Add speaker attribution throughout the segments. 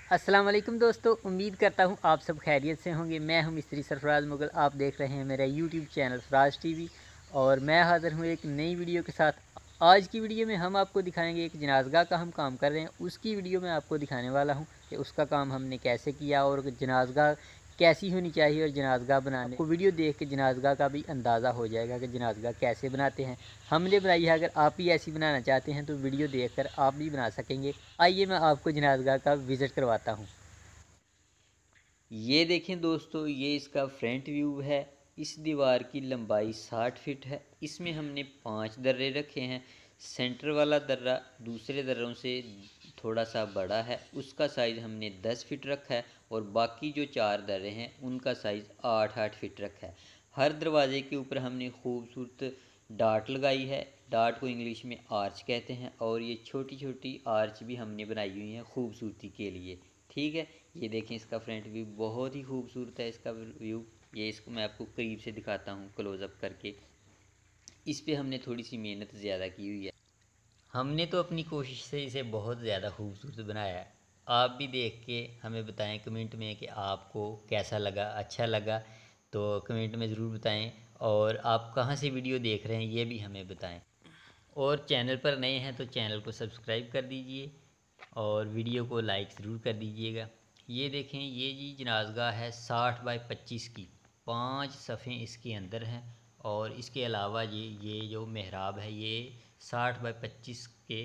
Speaker 1: अस्सलाम वालेकुम दोस्तों, उम्मीद करता हूँ आप सब खैरियत से होंगे। मैं हूँ मिस्त्री सरफराज मुगल। आप देख रहे हैं मेरा यूट्यूब चैनल फराज टीवी और मैं हाज़िर हूँ एक नई वीडियो के साथ। आज की वीडियो में हम आपको दिखाएंगे एक जनाज़गाह का हम काम कर रहे हैं, उसकी वीडियो मैं आपको दिखाने वाला हूँ कि उसका काम हमने कैसे किया और जनाज़गाह कैसी होनी चाहिए। और जनाज़गाह बनाने आपको वीडियो देख के जनाज़गाह का भी अंदाज़ा हो जाएगा कि जनाज़गाह कैसे बनाते हैं। हमने बनाई है, अगर आप भी ऐसी बनाना चाहते हैं तो वीडियो देखकर आप भी बना सकेंगे। आइए मैं आपको जनाज़गाह का विज़िट करवाता हूँ। ये देखें दोस्तों, ये इसका फ्रंट व्यू है। इस दीवार की लंबाई 60 फीट है। इसमें हमने 5 दर्रे रखे हैं। सेंटर वाला दर्रा दूसरे दर्रों से थोड़ा सा बड़ा है, उसका साइज़ हमने 10 फीट रखा है और बाकी जो 4 दर्रे हैं उनका साइज़ 8-8 फीट रखा है। हर दरवाजे के ऊपर हमने खूबसूरत डार्ट लगाई है। डार्ट को इंग्लिश में आर्च कहते हैं और ये छोटी छोटी आर्च भी हमने बनाई हुई हैं खूबसूरती के लिए। ठीक है, ये देखें इसका फ्रंट व्यू बहुत ही खूबसूरत है। इसका व्यू ये इसको मैं आपको करीब से दिखाता हूँ क्लोज़अप करके। इस पे हमने थोड़ी सी मेहनत ज़्यादा की हुई है। हमने तो अपनी कोशिश से इसे बहुत ज़्यादा खूबसूरत बनाया है। आप भी देख के हमें बताएं कमेंट में कि आपको कैसा लगा, अच्छा लगा तो कमेंट में ज़रूर बताएं। और आप कहाँ से वीडियो देख रहे हैं ये भी हमें बताएं। और चैनल पर नए हैं तो चैनल को सब्सक्राइब कर दीजिए और वीडियो को लाइक ज़रूर कर दीजिएगा। ये देखें, ये जी जनाज़गाह है 60 बाई 25 की। 5 सफ़े इसके अंदर हैं और इसके अलावा ये जो मेहराब है ये 60 बाई 25 के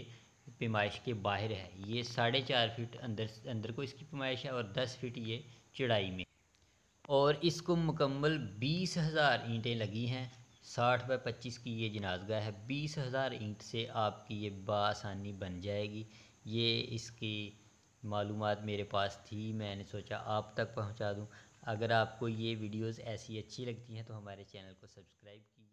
Speaker 1: पैमाइश के बाहर है। ये 4.5 फीट अंदर अंदर को इसकी पैमाइश है और 10 फीट ये चौड़ाई में। और इसको मुकम्मल 20,000 ईंटें लगी हैं। 60 बाई 25 की ये जनाज़गाह है। 20,000 ईंट से आपकी ये बआसानी बन जाएगी। ये इसकी मालूमात मेरे पास थी, मैंने सोचा आप तक पहुंचा दूं। अगर आपको ये वीडियोस ऐसी अच्छी लगती हैं तो हमारे चैनल को सब्सक्राइब कीजिए।